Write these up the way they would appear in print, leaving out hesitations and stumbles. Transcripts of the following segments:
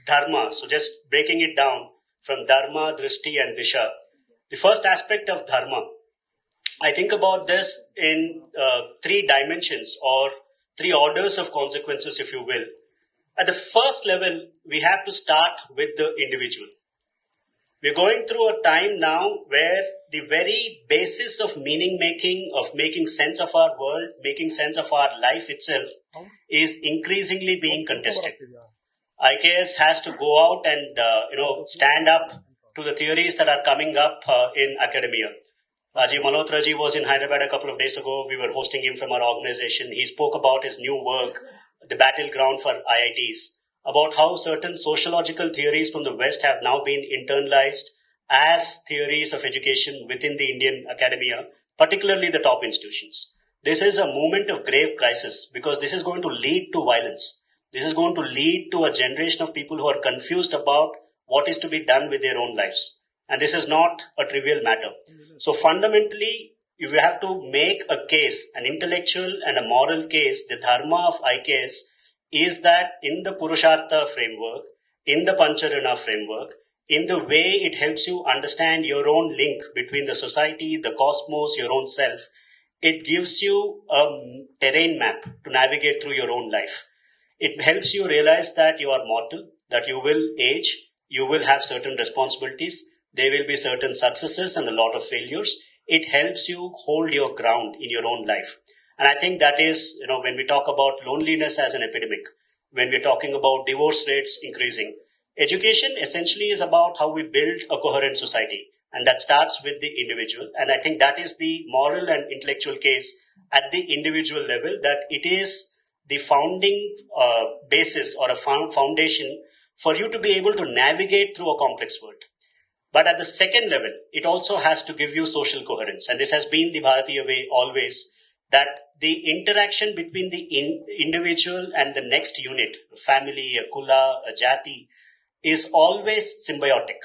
Dharma, so just breaking it down from Dharma, Drishti and Disha. The first aspect of Dharma, I think about this in three dimensions or three orders of consequences, if you will. At the first level, we have to start with the individual. We're going through a time now where the very basis of meaning making, of making sense of our world, making sense of our life itself, is increasingly being contested. IKS has to go out and stand up to the theories that are coming up in academia. Rajiv Malhotraji was in Hyderabad a couple of days ago. We were hosting him from our organization. He spoke about his new work, The Battleground for IITs, about how certain sociological theories from the West have now been internalized as theories of education within the Indian academia, particularly the top institutions. This is a moment of grave crisis because this is going to lead to violence. This is going to lead to a generation of people who are confused about what is to be done with their own lives. And this is not a trivial matter. So fundamentally, if you have to make a case, an intellectual and a moral case, the Dharma of IKS is that in the Purushartha framework, in the Pancharana framework, in the way it helps you understand your own link between the society, the cosmos, your own self, it gives you a terrain map to navigate through your own life. It helps you realize that you are mortal, that you will age, you will have certain responsibilities, there will be certain successes and a lot of failures. It helps you hold your ground in your own life. And I think that is, when we talk about loneliness as an epidemic, when we're talking about divorce rates increasing, education essentially is about how we build a coherent society. And that starts with the individual. And I think that is the moral and intellectual case at the individual level, that it is the founding basis or a foundation for you to be able to navigate through a complex world. But at the second level, it also has to give you social coherence. And this has been the Bharatiya way always, that the interaction between the individual and the next unit, a family, a kula, a jati, is always symbiotic.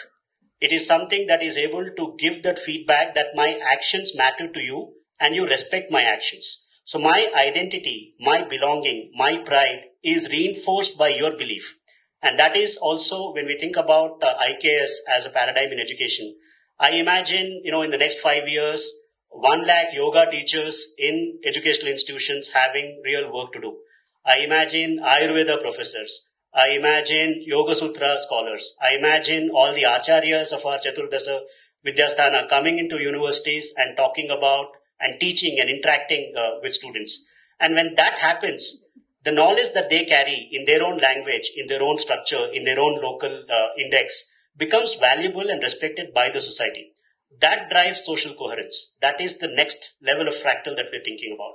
It is something that is able to give that feedback that my actions matter to you and you respect my actions. So my identity, my belonging, my pride is reinforced by your belief. And that is also when we think about IKS as a paradigm in education. I imagine, in the next 5 years, 1 lakh yoga teachers in educational institutions having real work to do. I imagine Ayurveda professors. I imagine Yoga Sutra scholars. I imagine all the acharyas of our Chaturdasa Vidyasthana coming into universities and talking about and teaching and interacting with students. And when that happens, the knowledge that they carry in their own language, in their own structure, in their own local index becomes valuable and respected by the society. That drives social coherence. That is the next level of fractal that we're thinking about.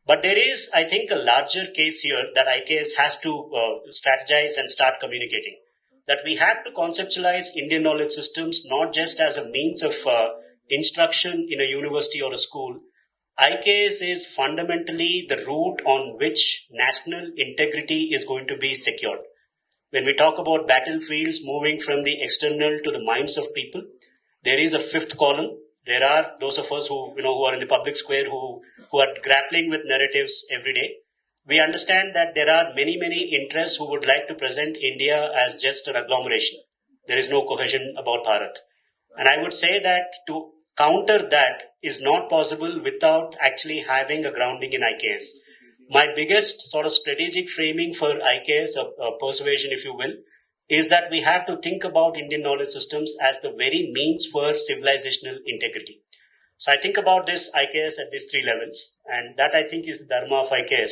But there is, I think, a larger case here that IKS has to strategize and start communicating. That we have to conceptualize Indian knowledge systems not just as a means of instruction in a university or a school. IKS is fundamentally the root on which national integrity is going to be secured. When we talk about battlefields moving from the external to the minds of people, there is a fifth column. There are those of us who are in the public square who are grappling with narratives every day. We understand that there are many interests who would like to present India as just an agglomeration. There is no cohesion about Bharat. And I would say that to counter that is not possible without actually having a grounding in IKS. My biggest sort of strategic framing for IKS, persuasion if you will, is that we have to think about Indian knowledge systems as the very means for civilizational integrity. So I think about this IKS at these 3 levels, and that I think is the Dharma of IKS.